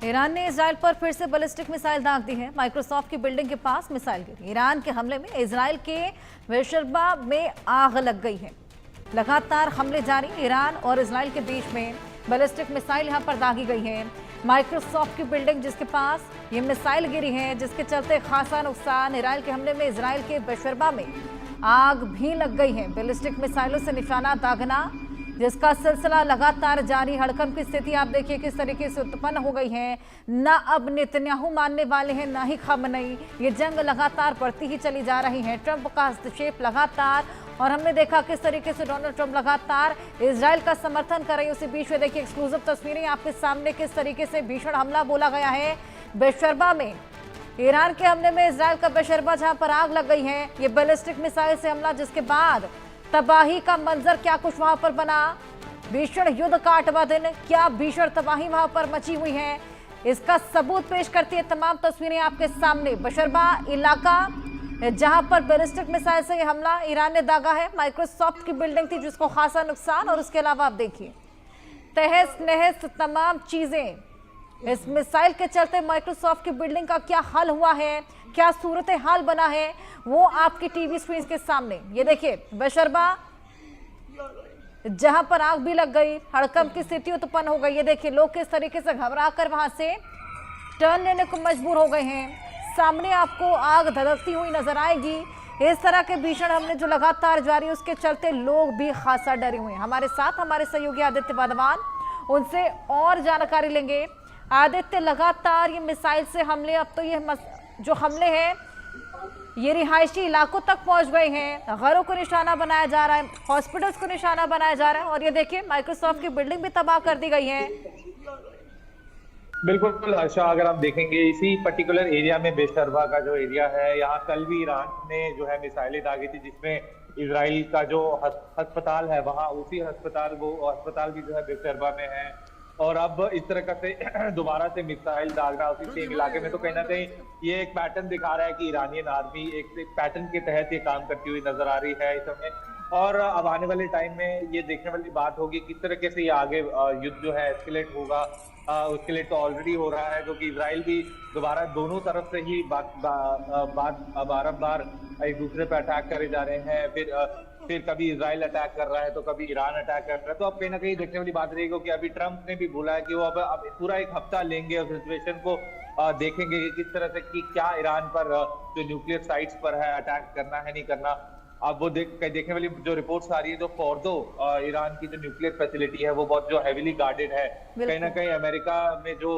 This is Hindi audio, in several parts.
ईरान ने इजराइल पर फिर से बैलिस्टिक मिसाइल दाग दी है। माइक्रोसॉफ्ट की बिल्डिंग के पास मिसाइल गिरी। ईरान के हमले में इजराइल के बेशरबा में आग लग गई है। लगातार हमले जारी। ईरान और इजराइल के बीच में बैलिस्टिक मिसाइल यहां पर दागी गई है। माइक्रोसॉफ्ट की बिल्डिंग जिसके पास ये मिसाइल गिरी है, जिसके चलते खासा नुकसान। ईरान के हमले में इजराइल के बेशरबा में आग भी लग गई है। बैलिस्टिक मिसाइलों से निशाना दागना जिसका सिलसिला लगातार जारी। हड़कंप की स्थिति आप देखिए किस तरीके से उत्पन्न हो गई है। न अब नेतन्याहू मानने वाले हैं, न ही खamenei। ये जंग लगातार बढ़ती ही चली जा रही है। ट्रंप का हस्तक्षेप लगातार, और हमने देखा किस तरीके से डोनाल्ड ट्रंप लगातार इजराइल का समर्थन कर रही है। उसी बीच में देखिए एक्सक्लूसिव तस्वीरें आपके सामने, किस तरीके से भीषण हमला बोला गया है बेशरबा में। ईरान के हमले में इजराइल का बेशरबा जहां पर आग लग गई है। ये बैलिस्टिक मिसाइल से हमला, जिसके बाद तबाही का मंजर क्या कुछ वहां पर बना। भीषण युद्ध का 8वां दिन, क्या भीषण तबाही वहां पर मची हुई है, इसका सबूत पेश करती है तमाम तस्वीरें आपके सामने। बेशरबा इलाका जहां पर बैलिस्टिक मिसाइल से यह हमला ईरान ने दागा है। माइक्रोसॉफ्ट की बिल्डिंग थी जिसको खासा नुकसान, और उसके अलावा आप देखिए तहस नहस तमाम चीजें। इस मिसाइल के चलते माइक्रोसॉफ्ट की बिल्डिंग का क्या हाल हुआ है, क्या सूरत हाल बना है, वो आपकी टीवी स्क्रीन के सामने। ये देखिए बेशरबा जहां पर आग भी लग गई, हड़कंप की स्थिति उत्पन्न हो गई। ये देखिए लोग किस तरीके से घबरा कर वहां से टर्न लेने को मजबूर हो गए हैं। सामने आपको आग धधकती हुई नजर आएगी। इस तरह के भीषण हमले जो लगातार जारी, उसके चलते लोग भी खासा डरे हुए हैं। हमारे साथ हमारे सहयोगी आदित्य वाधवान, उनसे और जानकारी लेंगे। आदित्य, लगातार ये मिसाइल से हमले, अब तो ये जो हमले हैं ये रिहायशी इलाकों तक पहुंच गए हैं। घरों को निशाना बनाया जा रहा है, हॉस्पिटल्स को निशाना बनाया जा रहा है, और ये देखिए माइक्रोसॉफ्ट की बिल्डिंग भी तबाह कर दी गई है। बिल्कुल हर्षा, अगर आप देखेंगे इसी पर्टिकुलर एरिया में, बेशरबा का जो एरिया है, यहाँ कल भी ईरान ने जो है मिसाइलें दागी थी, जिसमें इजराइल का जो अस्पताल है वहाँ, उसी अस्पताल भी जो है बेशरबा में है। और अब इस तरह का से दोबारा से मिसाइल दागना उसी सेम इलाके में, तो कहीं ना कहीं ये एक पैटर्न दिखा रहा है कि ईरानियन आर्मी एक पैटर्न के तहत ये काम करती हुई नजर आ रही है इस समय। और अब आने वाले टाइम में ये देखने वाली बात होगी किस तरीके से ये आगे युद्ध जो है एस्केलेट होगा। उसके लिए तो ऑलरेडी हो रहा है, क्योंकि इजराइल भी दोबारा दोनों तरफ से ही बारंबार एक दूसरे पर अटैक करे जा रहे हैं। फिर कभी इजराइल अटैक कर रहा है तो कभी ईरान अटैक कर रहा है। तो अब कहीं ना कहीं देखने वाली बात रहेगी, क्योंकि अभी ट्रंप ने भी बोला है कि वो अब पूरा एक हफ्ता लेंगे और सिचुएशन को देखेंगे कि किस तरह से कि क्या ईरान पर जो न्यूक्लियर साइट्स पर है अटैक करना है नहीं करना। अब वो देखने वाली जो रिपोर्ट्स आ रही है, जो फोर्दो ईरान की जो न्यूक्लियर फैसिलिटी है वो बहुत जो हेवीली गार्डेड है। कहीं ना कहीं अमेरिका में जो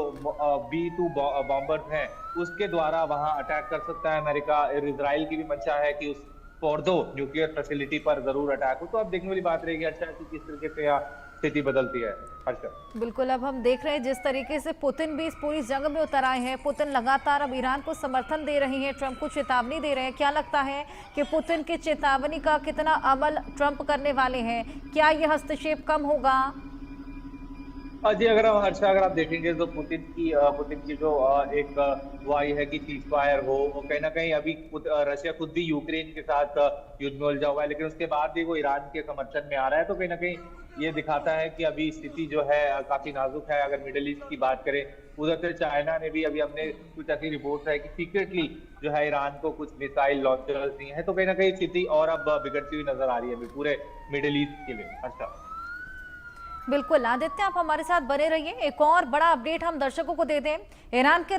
B-2 बॉम्बर्स हैं उसके द्वारा वहां अटैक कर सकता है अमेरिका। इजराइल की भी मंशा है कि उस फोर्दो न्यूक्लियर फैसिलिटी पर जरूर अटैक हो। तो अब देखने वाली बात रहेगी अच्छा कि किस तरीके से यहाँ स्थिति बदलती है। अच्छा, बिल्कुल, अब हम देख रहे हैं जिस तरीके से पुतिन भी इस पूरी जंग में उतर आए हैं। पुतिन लगातार अब ईरान को समर्थन दे रही हैं, ट्रंप को चेतावनी दे रहे हैं। क्या लगता है कि पुतिन की चेतावनी का कितना अमल ट्रंप करने वाले हैं? क्या यह हस्तक्षेप कम होगा? जी, अगर आप देखेंगे तो पुतिन की जो एक वो आई है कि सीज फायर हो, कहीं ना कहीं अभी रशिया खुद भी यूक्रेन के साथ युद्ध में उलझा हुआ है, लेकिन उसके बाद भी वो ईरान के समर्थन में आ रहा है। तो कहीं ना कहीं ये दिखाता है कि अभी स्थिति जो है काफी नाजुक है। अगर मिडिल ईस्ट की बात करें, उधर से चाइना ने भी अभी हमने कुछ ऐसी रिपोर्ट है कि सीक्रेटली जो है ईरान को कुछ मिसाइल लॉन्चर्स दिए हैं। तो कहीं ना कहीं स्थिति और अब बिगड़ती हुई नजर आ रही है अभी पूरे मिडिल ईस्ट के लिए। अच्छा, बिल्कुल आदित्य, आप हमारे साथ बने रहिए। एक और बड़ा अपडेट हम दर्शकों को दे दें। ईरान के